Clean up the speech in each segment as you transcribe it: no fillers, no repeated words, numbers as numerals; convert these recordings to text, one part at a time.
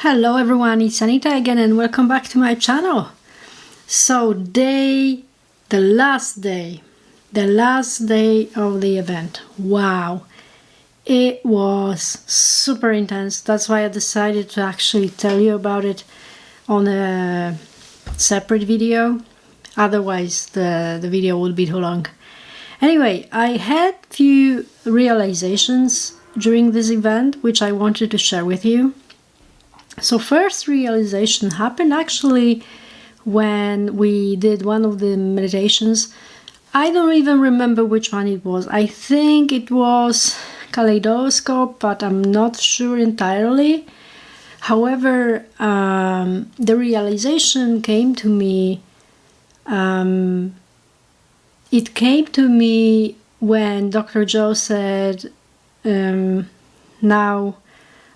Hello everyone, it's Anita again and welcome back to my channel. So the last day of the event. Wow, it was super intense. That's why I decided to actually tell you about it on a separate video. Otherwise the video would be too long. Anyway, I had few realizations during this event which I wanted to share with you. So first realization happened actually when we did one of the meditations. I don't even remember which one it was. I think it was kaleidoscope, but I'm not sure entirely. However, the realization came to me. It came to me when Dr. Joe said, now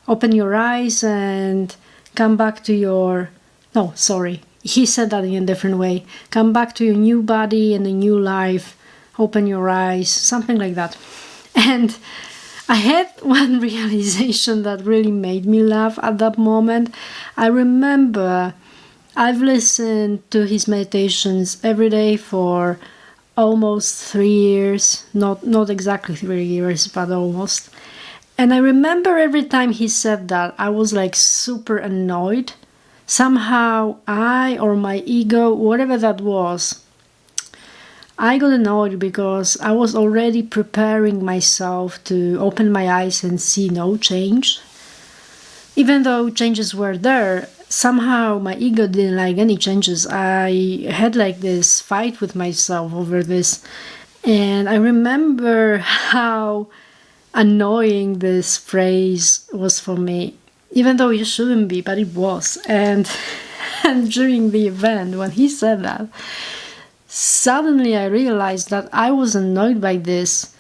open your eyes and come back to your... No, sorry. He said that in a different way. Come back to your new body and a new life. Open your eyes. Something like that. And I had one realization that really made me laugh at that moment. I remember I've listened to his meditations every day for almost 3 years. Not exactly 3 years, but almost. And I remember every time he said that, I was like super annoyed. Somehow I or my ego, whatever that was, I got annoyed because I was already preparing myself to open my eyes and see no change. Even though changes were there, somehow my ego didn't like any changes. I had like this fight with myself over this. And I remember how annoying this phrase was for me, even though it shouldn't be, but it was. And during the event, when he said that, suddenly I realized that I was annoyed by this,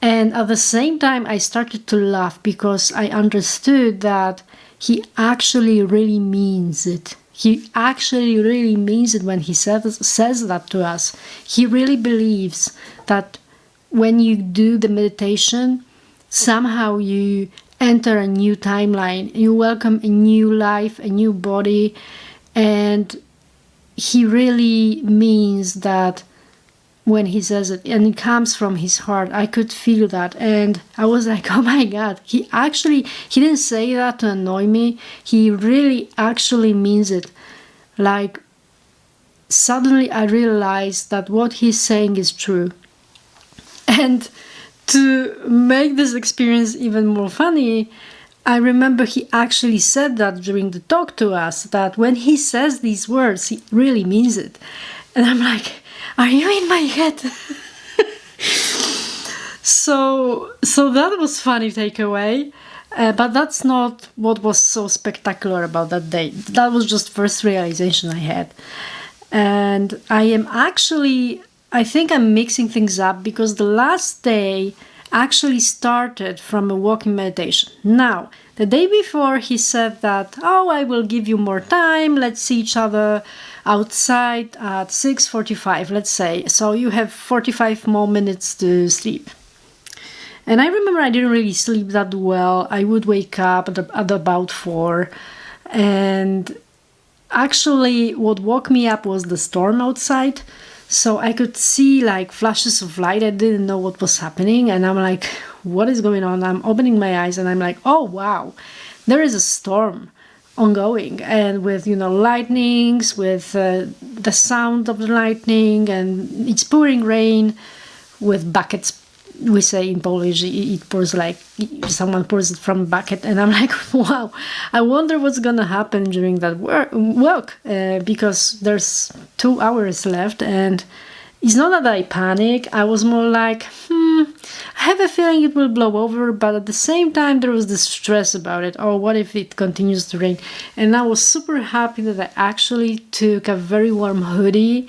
and at the same time I started to laugh because I understood that he actually really means it. He actually really means it when he says that to us. He really believes that when you do the meditation, somehow you enter a new timeline, you welcome a new life, a new body, and he really means that when he says it, and it comes from his heart. I could feel that, and I was like, oh my god, he didn't say that to annoy me, he really actually means it. Like, suddenly I realized that what he's saying is true. And to make this experience even more funny, I remember he actually said that during the talk to us, that when he says these words, he really means it. And I'm like, are you in my head? So that was funny takeaway, but that's not what was so spectacular about that day. That was just first realization I had. And I think I'm mixing things up because the last day actually started from a walking meditation. Now, the day before he said that, oh, I will give you more time, let's see each other outside at 6:45, let's say. So you have 45 more minutes to sleep. And I remember I didn't really sleep that well. I would wake up at about 4. And actually what woke me up was the storm outside. So I could see like flashes of light. I didn't know what was happening. And I'm like, what is going on? I'm opening my eyes and I'm like, oh, wow, there is a storm ongoing. And with, lightnings, with the sound of the lightning, and it's pouring rain with buckets. We say in Polish, it pours like someone pours it from a bucket. And I'm like, wow, I wonder what's gonna happen during that walk, because there's 2 hours left. And it's not that I panic. I was more like, I have a feeling it will blow over, but at the same time there was this stress about it. Oh, what if it continues to rain? And I was super happy that I actually took a very warm hoodie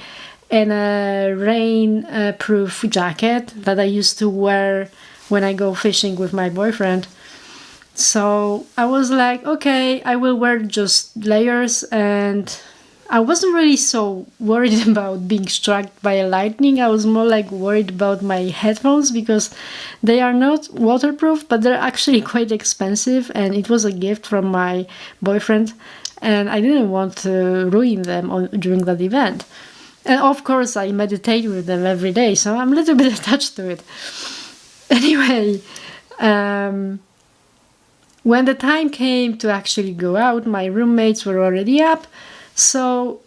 and a rain-proof jacket that I used to wear when I go fishing with my boyfriend. So I was like, okay, I will wear just layers and I wasn't really so worried about being struck by lightning. I was more like worried about my headphones because they are not waterproof, but they're actually quite expensive, and it was a gift from my boyfriend, and I didn't want to ruin them during that event. And of course, I meditate with them every day, so I'm a little bit attached to it. Anyway, when the time came to actually go out, my roommates were already up. So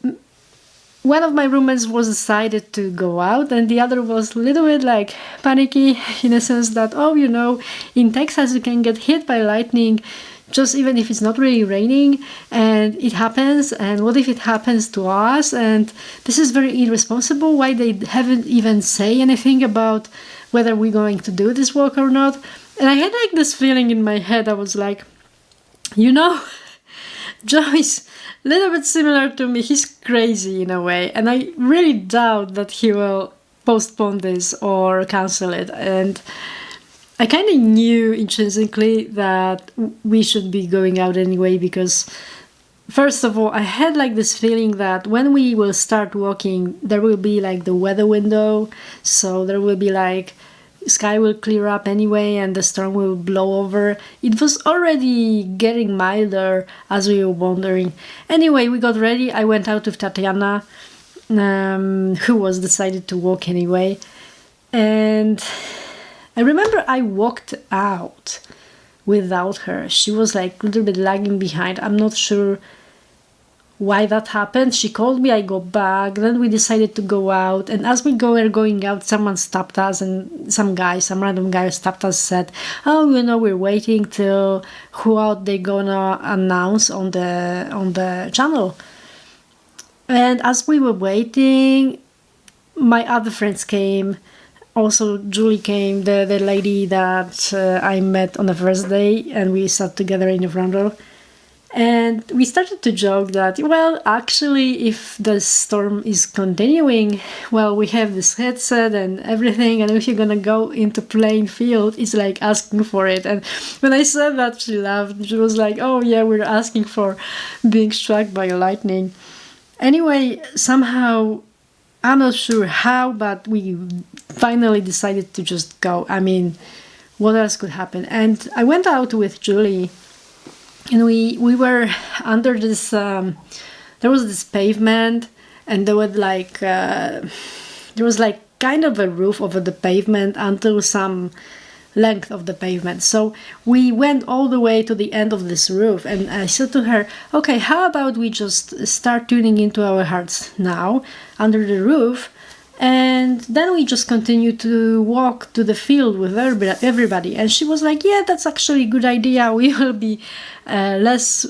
one of my roommates was decided to go out, and the other was a little bit like panicky in a sense that, oh, you know, in Texas you can get hit by lightning just even if it's not really raining, and it happens, and what if it happens to us? And this is very irresponsible. Why they haven't even say anything about whether we're going to do this walk or not? And I had like this feeling in my head. I was like, you know, Joe is a little bit similar to me. He's crazy in a way, and I really doubt that he will postpone this or cancel it. And I kind of knew intrinsically that we should be going out anyway, because first of all, I had like this feeling that when we will start walking, there will be like the weather window, so there will be like sky will clear up anyway and the storm will blow over. It was already getting milder as we were wandering. Anyway, we got ready. I went out with Tatiana, who was decided to walk anyway. And I remember I walked out without her. She was like a little bit lagging behind. I'm not sure why that happened. She called me, I go back, then we decided to go out, and as we were going out, someone stopped us, and some random guy stopped us, said, oh, you know, we're waiting till who out they gonna announce on the channel. And as we were waiting, my other friends came. Also, Julie came, the lady that I met on the first day, and we sat together in the front row. And we started to joke that, well, actually, if the storm is continuing, well, we have this headset and everything, and if you're gonna go into plain field, it's like asking for it. And when I said that, she laughed. She was like, oh yeah, we're asking for being struck by lightning. Anyway, somehow, I'm not sure how, but we finally decided to just go. I mean, what else could happen? And I went out with Julie, and we were under this, there was this pavement, and there was like kind of a roof over the pavement until some length of the pavement. So we went all the way to the end of this roof, and I said to her, okay, how about we just start tuning into our hearts now under the roof, and then we just continue to walk to the field with everybody. And she was like, yeah, that's actually a good idea. We will be less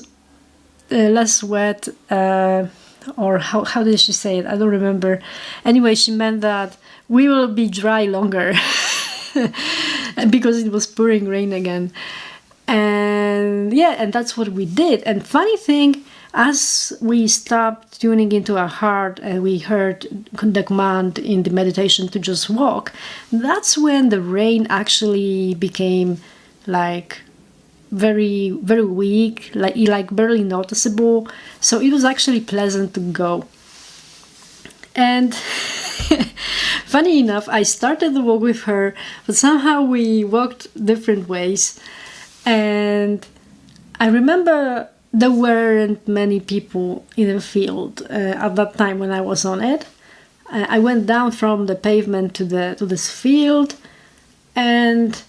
wet, or how did she say it? I don't remember. Anyway, she meant that we will be dry longer because it was pouring rain again. And yeah, and that's what we did. And funny thing, as we stopped tuning into our heart and we heard the command in the meditation to just walk, that's when the rain actually became like very, very weak, like barely noticeable. So it was actually pleasant to go. And funny enough, I started the walk with her, but somehow we walked different ways. And I remember there weren't many people in the field at that time when I was on it. I went down from the pavement to this field, and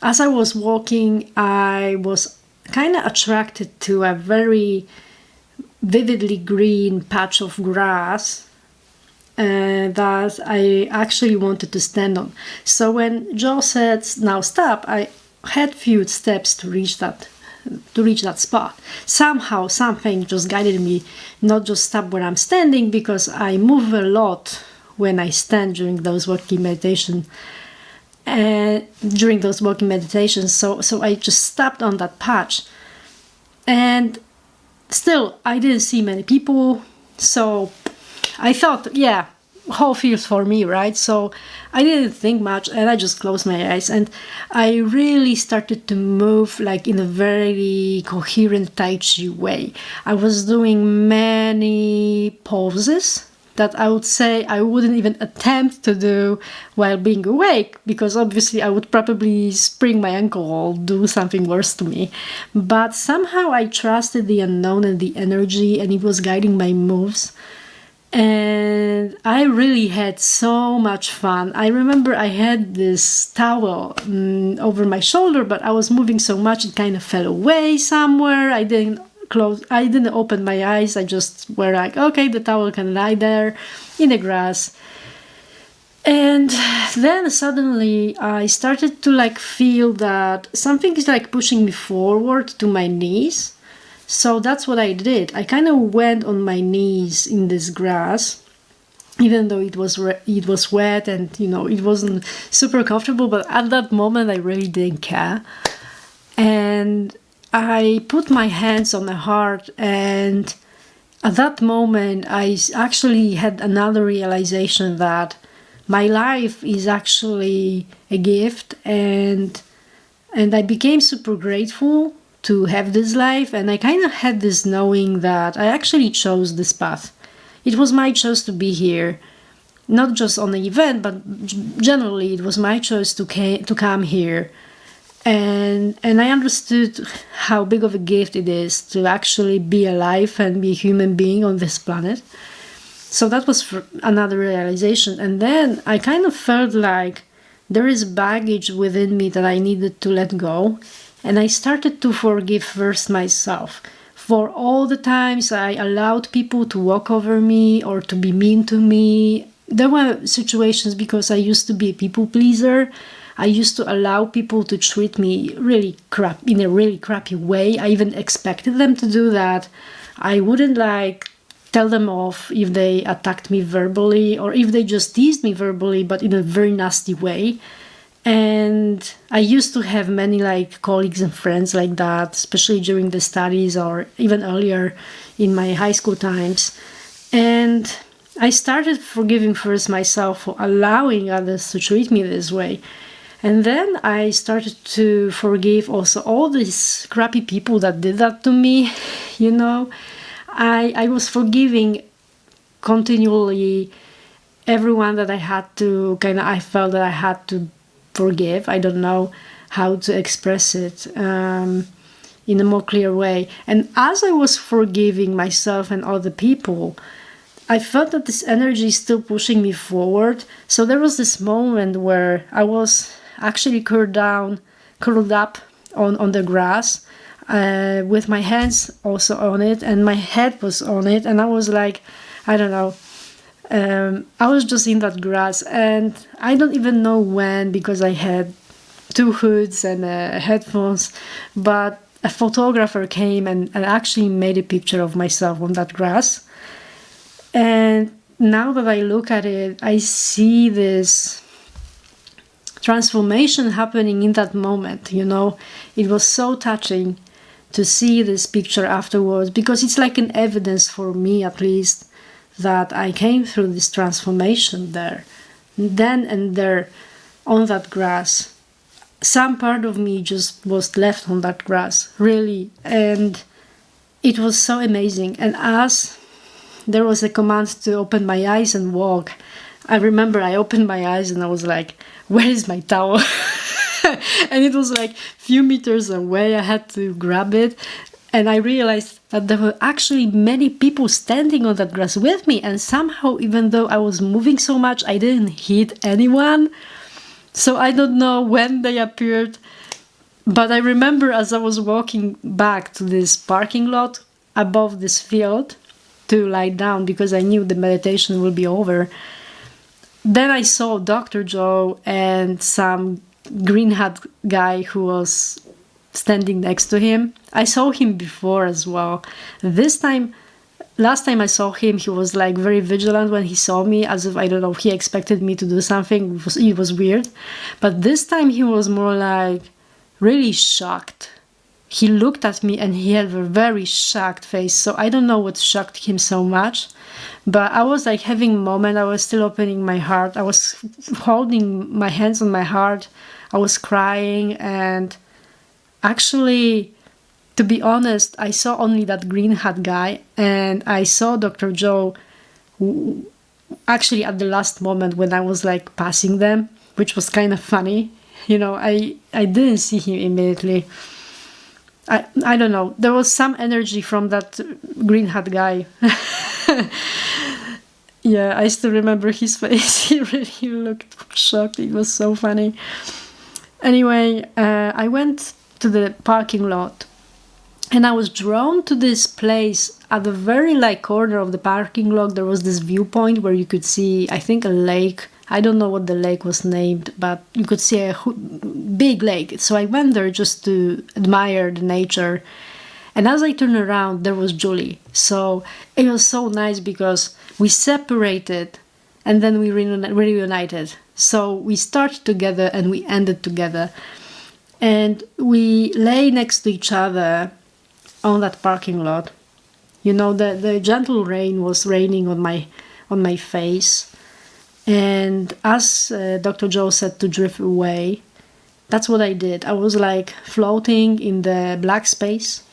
as I was walking, I was kind of attracted to a very vividly green patch of grass that I actually wanted to stand on. So when Joe said, now stop, I had few steps to reach that spot. Somehow something just guided me not just stop where I'm standing, because I move a lot when I stand during those walking meditations. So I just stopped on that patch, and still I didn't see many people. So I thought, yeah, how it feels for me, right? So I didn't think much, and I just closed my eyes, and I really started to move like in a very coherent Tai Chi way. I was doing many poses that I would say I wouldn't even attempt to do while being awake, because obviously I would probably sprain my ankle or do something worse to me. But somehow I trusted the unknown and the energy, and it was guiding my moves. And I really had so much fun. I remember I had this towel over my shoulder, but I was moving so much it kind of fell away somewhere. I didn't open my eyes. I just were like, okay, the towel can lie there in the grass. And then suddenly I started to like feel that something is like pushing me forward to my knees. So that's what I did. I kind of went on my knees in this grass, even though it was wet and it wasn't super comfortable. But at that moment, I really didn't care. And I put my hands on the heart, and at that moment, I actually had another realization that my life is actually a gift, and I became super grateful to have this life. And I kind of had this knowing that I actually chose this path. It was my choice to be here, not just on the event, but generally it was my choice to come here. And I understood how big of a gift it is to actually be alive and be a human being on this planet. So that was another realization. And then I kind of felt like there is baggage within me that I needed to let go. And I started to forgive first myself for all the times I allowed people to walk over me or to be mean to me. There were situations because I used to be a people pleaser. I used to allow people to treat me in a really crappy way. I even expected them to do that. I wouldn't tell them off if they attacked me verbally or if they just teased me verbally, but in a very nasty way. And I used to have many colleagues and friends like that, especially during the studies or even earlier in my high school times. And I started forgiving first myself for allowing others to treat me this way. And then I started to forgive also all these crappy people that did that to me. I was forgiving continually everyone that I felt that I had to forgive. I don't know how to express it in a more clear way. And as I was forgiving myself and other people, I felt that this energy is still pushing me forward. So there was this moment where I was actually curled up on the grass with my hands also on it, and my head was on it, and I was like, I don't know, I was just in that grass, and I don't even know when, because I had 2 hoods and headphones, but a photographer came and actually made a picture of myself on that grass. And now that I look at it, I see this transformation happening in that moment. It was so touching to see this picture afterwards, because it's like an evidence for me, at least, that I came through this transformation there, then and there, on that grass. Some part of me just was left on that grass, really, and it was so amazing. And as there was a command to open my eyes and walk, I remember I opened my eyes and I was like, where is my towel? And it was few meters away. I had to grab it. And I realized that there were actually many people standing on that grass with me. And somehow, even though I was moving so much, I didn't hit anyone. So I don't know when they appeared. But I remember as I was walking back to this parking lot above this field to lie down, because I knew the meditation will be over, then I saw Dr. Joe and some green hat guy who was standing next to him. I saw him before as well. Last time I saw him, he was very vigilant when he saw me, as if, I don't know, he expected me to do something. It was weird. But this time he was more really shocked he looked at me and he had a very shocked face. So I don't know what shocked him so much, but I was like having a moment. I was still opening my heart. I was holding my hands on my heart. I was crying, and actually, to be honest, I saw only that green hat guy, and I saw Dr. Joe actually at the last moment when I was like passing them, which was kind of funny. I didn't see him immediately. I don't know. There was some energy from that green hat guy. Yeah, I still remember his face. He really looked shocked. It was so funny. Anyway, I went to the parking lot, and I was drawn to this place. At the very corner of the parking lot, there was this viewpoint where you could see, I think, a lake. I don't know what the lake was named, but you could see a big lake. So I went there just to admire the nature. And as I turned around, there was Julie. So it was so nice because we separated and then we reunited. So we started together and we ended together. And we lay next to each other on that parking lot. The gentle rain was raining on my face. And as Dr. Joe said to drift away, that's what I did. I was like floating in the black space.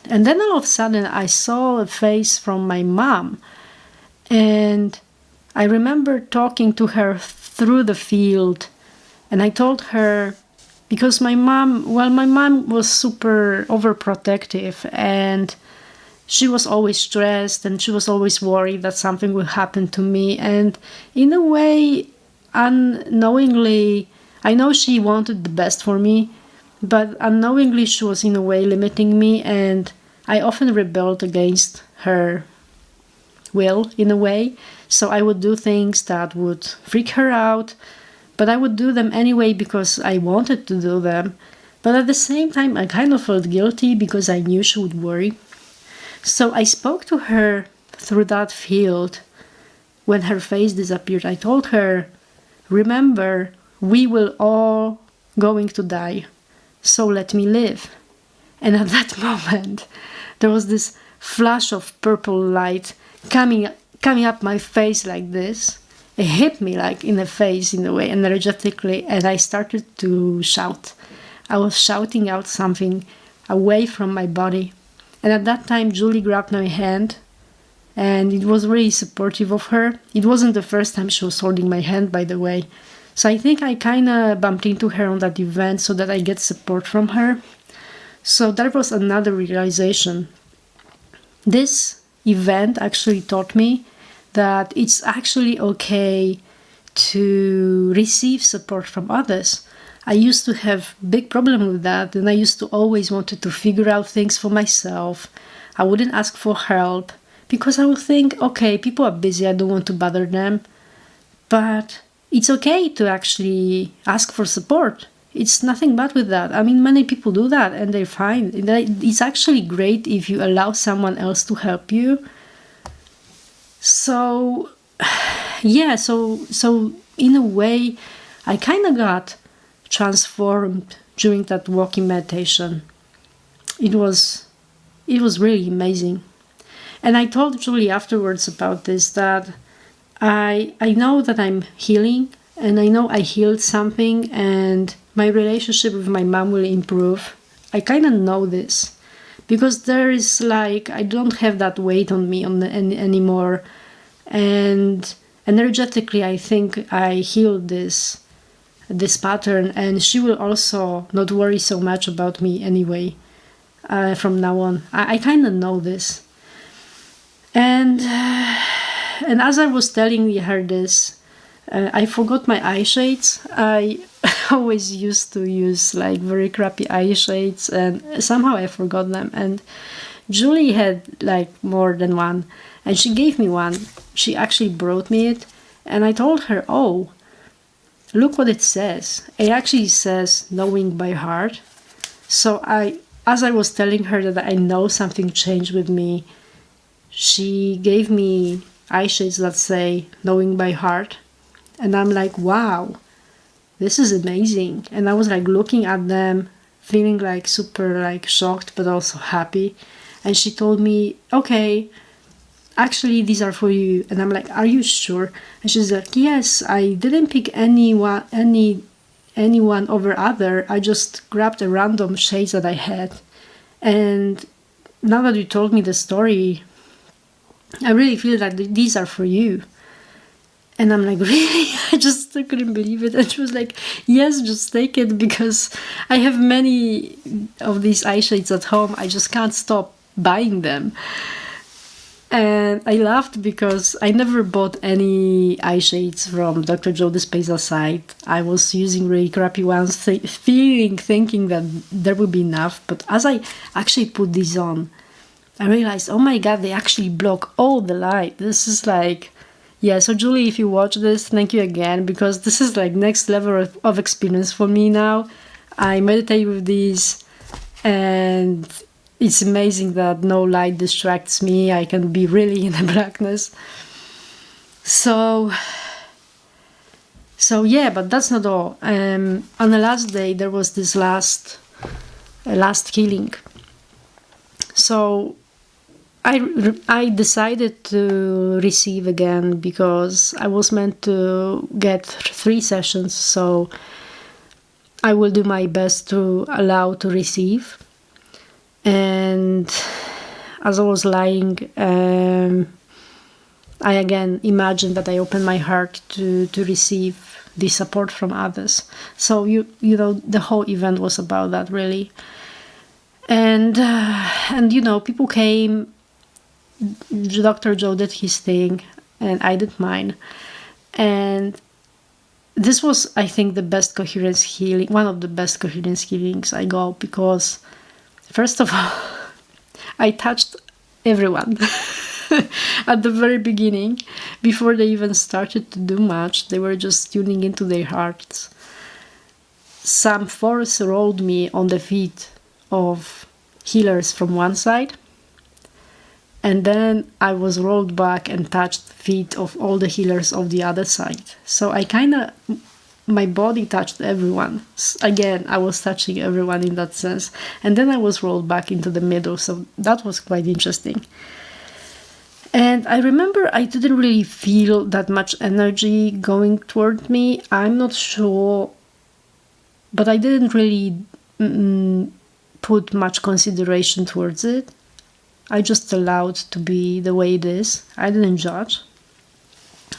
And then all of a sudden I saw a face from my mom. And I remember talking to her through the field. And I told her, because my mom was super overprotective, and she was always stressed and she was always worried that something will happen to me. And in a way, unknowingly, I know she wanted the best for me, but unknowingly she was in a way limiting me, and I often rebelled against her will in a way. So I would do things that would freak her out, but I would do them anyway because I wanted to do them. But at the same time, I kind of felt guilty because I knew she would worry. So I spoke to her through that field when her face disappeared. I told her, remember, we will all going to die, so let me live. And at that moment, there was this flash of purple light coming up my face like this. It hit me like in the face in a way, energetically, and I started to shout. I was shouting out something away from my body. And at that time, Julie grabbed my hand, and it was really supportive of her. It wasn't the first time she was holding my hand, by the way. So I think I kind of bumped into her on that event so that I get support from her. So that was another realization. This event actually taught me that it's actually okay to receive support from others. I used to have big problem with that, and I used to always wanted to figure out things for myself. I wouldn't ask for help because I would think, okay, people are busy, I don't want to bother them. But it's okay to actually ask for support. It's nothing bad with that. I mean, many people do that and they're fine. It's actually great if you allow someone else to help you. So, yeah, so in a way, I kind of got transformed during that walking meditation. It was really amazing. And I told Julie afterwards about this, that I know that I'm healing, and I know I healed something, and my relationship with my mom will improve. I kind of know this because there is I don't have that weight on me anymore, and energetically I think I healed this pattern, and she will also not worry so much about me anyway from now on. I kind of know this. And as I was telling her this, I forgot my eye shades. I always used to use very crappy eye shades, and somehow I forgot them. And Julie had more than one, and she gave me one. She actually brought me it, and I told her, oh, look what it says. It actually says knowing by heart. So as I was telling her that I know something changed with me, she gave me eye shades that say knowing by heart. And I'm like, wow, this is amazing. And I was looking at them, feeling like super like shocked but also happy. And she told me, okay, actually these are for you. And I'm like, are you sure? And she's like, yes, I didn't pick anyone over other. I just grabbed a random shades that I had. And now that you told me the story, I really feel that these are for you. And I'm like, really? I just couldn't believe it. And she was like, yes, just take it, because I have many of these eye shades at home. I just can't stop buying them. And I laughed because I never bought any eye shades from Dr. Joe Dispenza's site. I was using really crappy ones, thinking that there would be enough. But as I actually put these on, I realized, oh my God, they actually block all the light. This is like, yeah, so Julie, if you watch this, thank you again, because this is like next level of experience for me now. I meditate with these, and it's amazing that no light distracts me. I can be really in the blackness. So yeah, but that's not all. On the last day, there was this last healing. So I decided to receive again, because I was meant to get 3 sessions. So I will do my best to allow to receive. And as I was lying, I again imagined that I opened my heart to receive the support from others. So you know, the whole event was about that, really. And you know, people came. Dr. Joe did his thing, and I did mine. And this was, I think, the best coherence healing, one of the best coherence healings I got, because first of all, I touched everyone at the very beginning. Before they even started to do much, they were just tuning into their hearts. Some force rolled me on the feet of healers from one side, and then I was rolled back and touched the feet of all the healers of the other side. So my body touched everyone. Again, I was touching everyone in that sense. And then I was rolled back into the middle. So that was quite interesting. And I remember I didn't really feel that much energy going toward me. I'm not sure, but I didn't really put much consideration towards it. I just allowed to be the way it is. I didn't judge.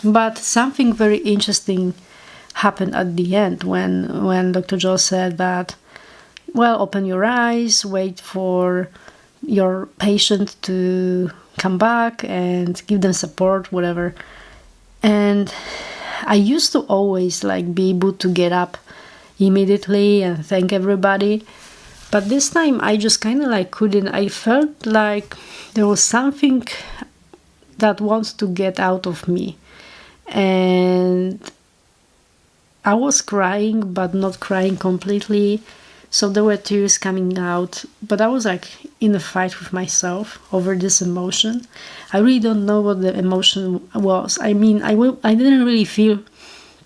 But something very interesting happened at the end when Dr. Joe said that, well, open your eyes, wait for your patient to come back and give them support, whatever. And I used to always like be able to get up immediately and thank everybody. But this time I just kind of like couldn't. I felt like there was something that wants to get out of me. And I was crying, but not crying completely. So there were tears coming out. But I was like in a fight with myself over this emotion. I really don't know what the emotion was. I mean, I didn't really feel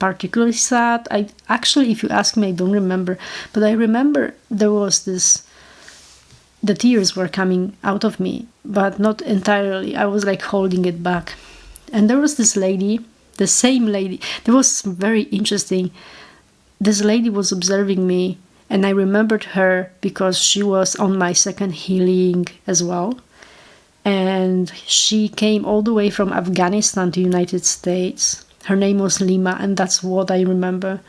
particularly sad. I actually, if you ask me, I don't remember. But I remember there was the tears were coming out of me, but not entirely. I was like holding it back. And there was this lady, the same lady. That was very interesting. This lady was observing me, and I remembered her because she was on my second healing as well. And she came all the way from Afghanistan to United States. Her name was Lima, and that's what I remember.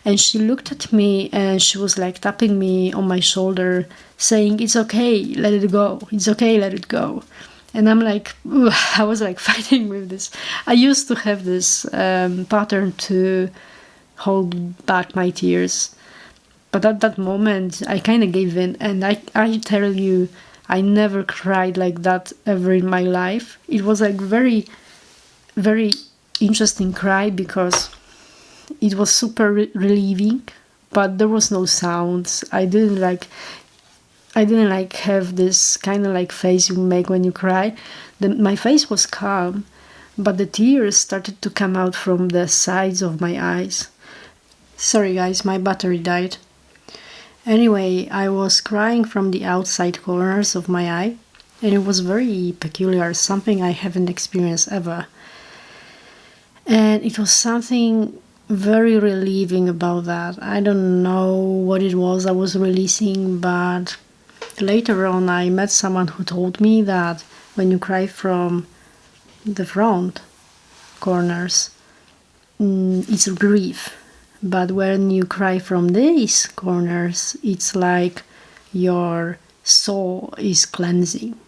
And she looked at me and she was like tapping me on my shoulder, saying, "It's okay, let it go. It's okay, let it go." And I'm like, I was like fighting with this. I used to have this pattern to hold back my tears. But at that moment, I kind of gave in. And I tell you, I never cried like that ever in my life. It was like very, very interesting cry, because it was super relieving, but there was no sounds. I didn't like have this kind of like face you make when you cry. My face was calm, but the tears started to come out from the sides of my eyes. Sorry guys, my battery died. Anyway, I was crying from the outside corners of my eye, and it was very peculiar, something I haven't experienced ever. And it was something very relieving about that. I don't know what it was I was releasing, but later on I met someone who told me that when you cry from the front corners, it's grief. But when you cry from these corners, it's like your soul is cleansing.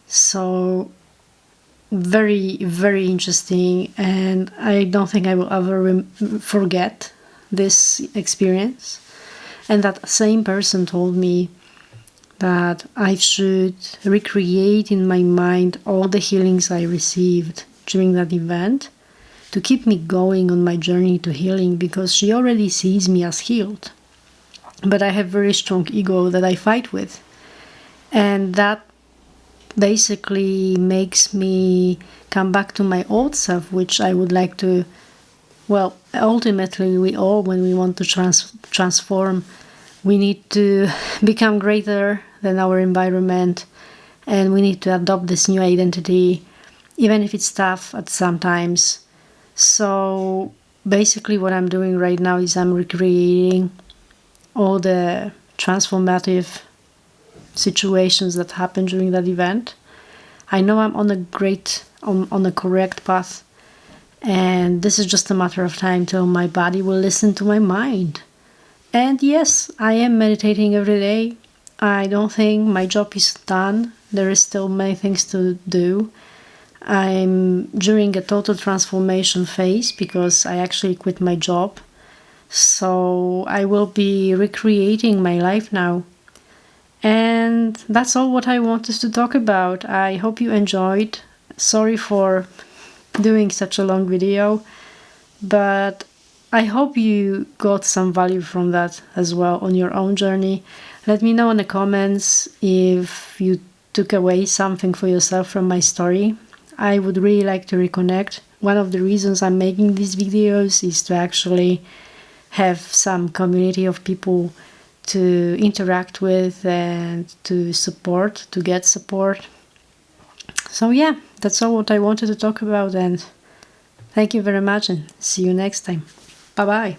So very, very interesting, and I don't think I will ever forget this experience. And that same person told me that I should recreate in my mind all the healings I received during that event to keep me going on my journey to healing, because she already sees me as healed. But I have very strong ego that I fight with. And that basically makes me come back to my old self, which I would like to, well, ultimately we all, when we want to transform, we need to become greater than our environment, and we need to adopt this new identity, even if it's tough at some times. So basically what I'm doing right now is I'm recreating all the transformative situations that happened during that event. I know I'm on a correct path, and this is just a matter of time till my body will listen to my mind. And yes, I am meditating every day. I don't think my job is done. There is still many things to do. I'm during a total transformation phase because I actually quit my job. So I will be recreating my life now. And that's all what I wanted to talk about. I hope you enjoyed. Sorry for doing such a long video, but I hope you got some value from that as well on your own journey. Let me know in the comments if you took away something for yourself from my story. I would really like to reconnect. One of the reasons I'm making these videos is to actually have some community of people to interact with and to support, to get support. So yeah, that's all what I wanted to talk about, and thank you very much, and see you next time. Bye bye.